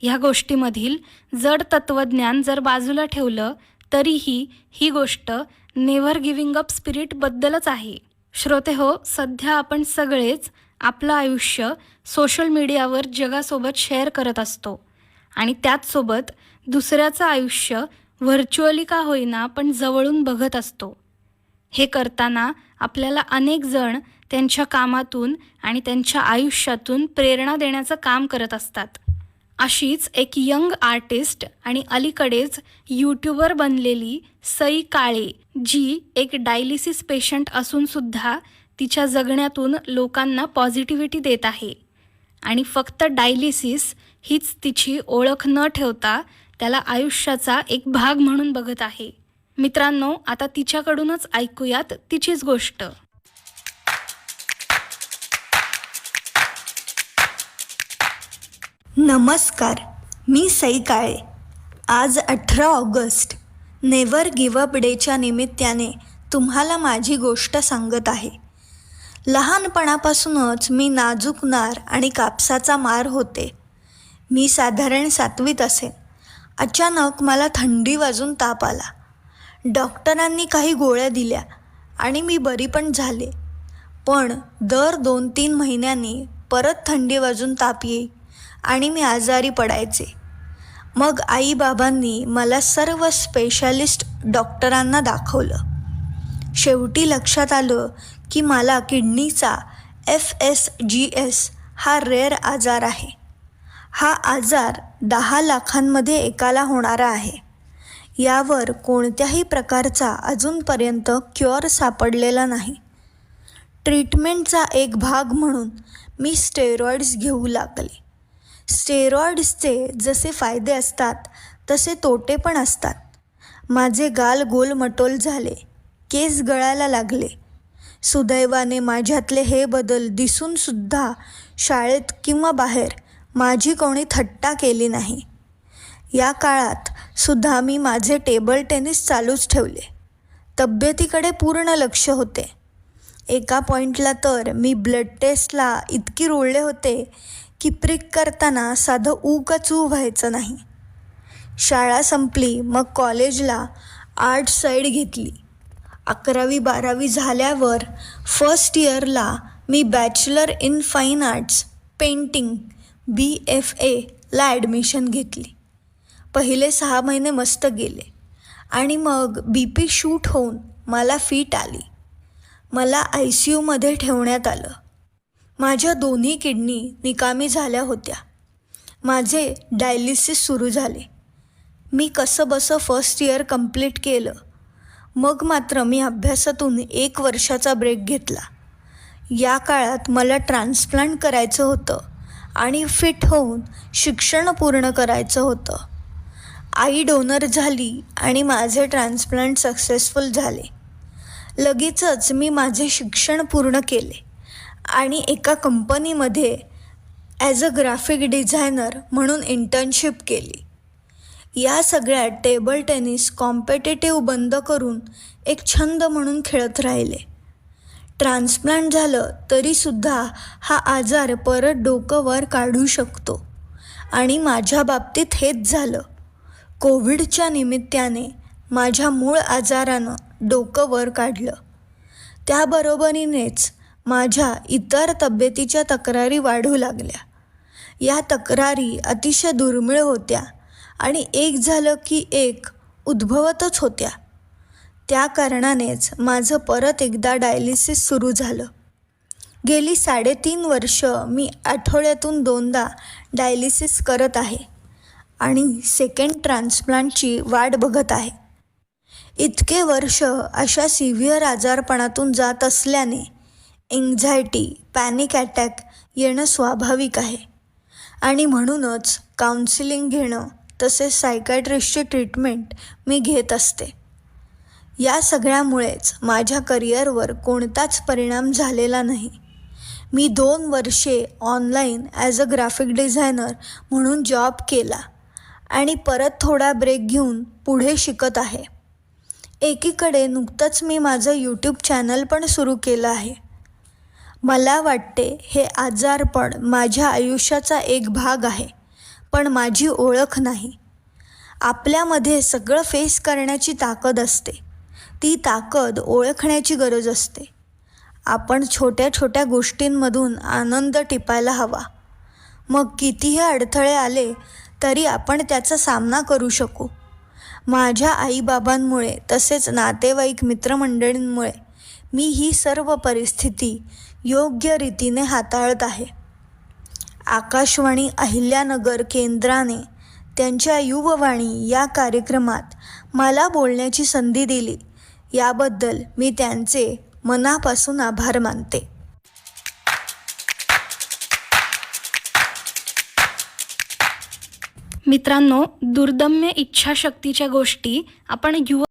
ह्या गोष्टीमधील जड तत्त्वज्ञान जर बाजूला ठेवलं तरीही ही गोष्ट नेव्हर गिव्हिंग अप स्पिरिटबद्दलच आहे. श्रोते हो, सध्या आपण सगळेच आपलं आयुष्य सोशल मीडियावर जगासोबत शेअर करत असतो आणि त्याचसोबत दुसऱ्याचं आयुष्य व्हर्च्युअली का होईना पण जवळून बघत असतो. हे करताना आपल्याला अनेक जण त्यांच्या कामातून आणि त्यांच्या आयुष्यातून प्रेरणा देण्याचं काम करत असतात. अशीच एक यंग आर्टिस्ट आणि अलीकडेच यूट्यूबर बनलेली सई काळे, जी एक डायलिसिस पेशंट असूनसुद्धा तिच्या जगण्यातून लोकांना पॉझिटिव्हिटी देत आहे आणि फक्त डायलिसिस हीच तिची ओळख न ठेवता त्याला आयुष्याचा एक भाग म्हणून बघत आहे. मित्रांनो, आता तिच्याकडूनच ऐकूयात तिचीच गोष्ट. नमस्कार, मी सई काळे. आज 18 ऑगस्ट नेव्हर गिव्ह अप डेच्या निमित्ताने तुम्हाला माझी गोष्ट सांगत आहे. लहानपणापासूनच मी नाजूक नार आणि कापसाचा मार होते. मी साधारण 7वीत असेन. अचानक मला थंडी वाजून ताप आला. डॉक्टरांनी काही गोळ्या दिल्या आणि मी बरी पण झाले. पण दर 2-3 महिन्यांनी परत थंडी वाजून ताप येई आणि मी आजारी पडायचे. मग आईबाबांनी मला सर्व स्पेशालिस्ट डॉक्टरांना दाखवलं. शेवटी लक्षात आलं की मला किडनीचा FSGS हा रेअर आजार आहे. हा आजार 10 लाखांमध्ये एकाला होणारा आहे. यावर कोणत्याही प्रकारचा अजूनपर्यंत क्युअर सापडलेला नाही. ट्रीटमेंटचा एक भाग म्हणून मी स्टेरॉइड्स घेऊ लागले. स्टेरॉइड्सचे जसे फायदे असतात तसे तोटे पण असतात. माझे गाल गोलमटोल झाले, केस गळायला लागले. सुदैवाने माझ्यातले हे बदल दिसूनसुद्धा शाळेत किंवा बाहेर माझी कोणी थट्टा केली नाही. या काळात सुद्धा मी माझे टेबल टेनिस चालूच ठेवले. तब्येतीकडे पूर्ण लक्ष होते. एका पॉईंटला तर मी ब्लड टेस्टला इतकी रुळले होते की प्रिक करताना साधं ऊ व्हायचं नाही. शाळा संपली, मग कॉलेजला आर्ट्स साईड घेतली. 11वी-12वी झाल्यावर फर्स्ट इयरला मी bachelor in fine arts painting BFA ला ॲडमिशन घेतली. पहिले 6 महिने मस्त गेले आणि मग BP शूट होऊन मला फीट आली. मला ICUमध्ये ठेवण्यात आलं. माझ्या दोन्ही किडनी निकामी झाल्या होत्या. माझे डायलिसिस सुरू झाले. मी कसंबसं फर्स्ट इयर कंप्लीट केलं. मग मात्र मी अभ्यासातून 1 वर्षाचा ब्रेक घेतला. या काळात मला ट्रान्सप्लांट करायचं होतं आणि फिट होऊन शिक्षण पूर्ण करायचं होतं. आई डोनर झाली आणि माझे ट्रान्सप्लांट सक्सेसफुल झाले. लगेचच मी माझे शिक्षण पूर्ण केले आणि एका कंपनीमध्ये ॲज अ ग्राफिक डिझायनर म्हणून इंटर्नशिप केली. या सगळ्यात टेबल टेनिस कॉम्पिटेटिव्ह बंद करून एक छंद म्हणून खेळत राहिले. ट्रान्सप्लांट झालं तरीसुद्धा हा आजार परत डोकं वर काढू शकतो आणि माझ्या बाबतीत हेच झालं. कोविडच्या निमित्ताने माझ्या मूळ आजारानं डोकं वर काढलं. त्याबरोबरीनेच माझ्या इतर तब्येतीच्या तक्रारी वाढू लागल्या. या तक्रारी अतिशय दुर्मिळ होत्या आणि एक झालं की एक उद्भवतच होत्या. त्या कारणानेच माझं परत एकदा डायलिसिस सुरू झालं. गेली 3.5 वर्ष मी आठवड्यातून 2दा डायलिसिस करत आहे आणि सेकंड ट्रान्सप्लांटची वाट बघत आहे. इतके वर्ष अशा सिव्हिअर आजारपणातून जात असल्याने एन्झायटी, पॅनिक अटॅक येणं स्वाभाविक आहे आणि म्हणूनच काउन्सिलिंग घेणं तसेच सायकॅट्रिस्टची ट्रीटमेंट मी घेत असते. या सगळ्यामुळेच माझ्या करिअरवर कोणताच परिणाम झालेला नाही. मी 2 वर्षे online as a graphic designer म्हणून जॉब केला आणि परत थोडा ब्रेक घेऊन पुढे शिकत आहे. एकीकडे नुकतंच मी माझं यूट्यूब चॅनल पण सुरू केलं आहे. मला वाटते हे आजारपण माझ्या आयुष्याचा एक भाग आहे. पण माझी ओळख नाही. आपल्यामध्ये सगळं फेस करण्याची ताकद असते. ती ताकद ओळखण्याची गरज असते. आपण छोट्या छोट्या गोष्टींमधून आनंद टिपायला हवा. मग कितीही अडथळे आले तरी आपण त्याचा सामना करू शकू. माझ्या आईबाबांमुळे तसेच नातेवाईक मित्रमंडळींमुळे मी ही सर्व परिस्थिती योग्य रीतीने हाताळत आहे. आकाशवाणी अहिल्यानगर केंद्राने त्यांच्या युववाणी या कार्यक्रमात मला बोलण्याची संधी दिली, याबद्दल मी त्यांचे मनापासून आभार मानते. मित्रांनो, दुर्दम्य इच्छाशक्तीच्या गोष्टी आपण युवा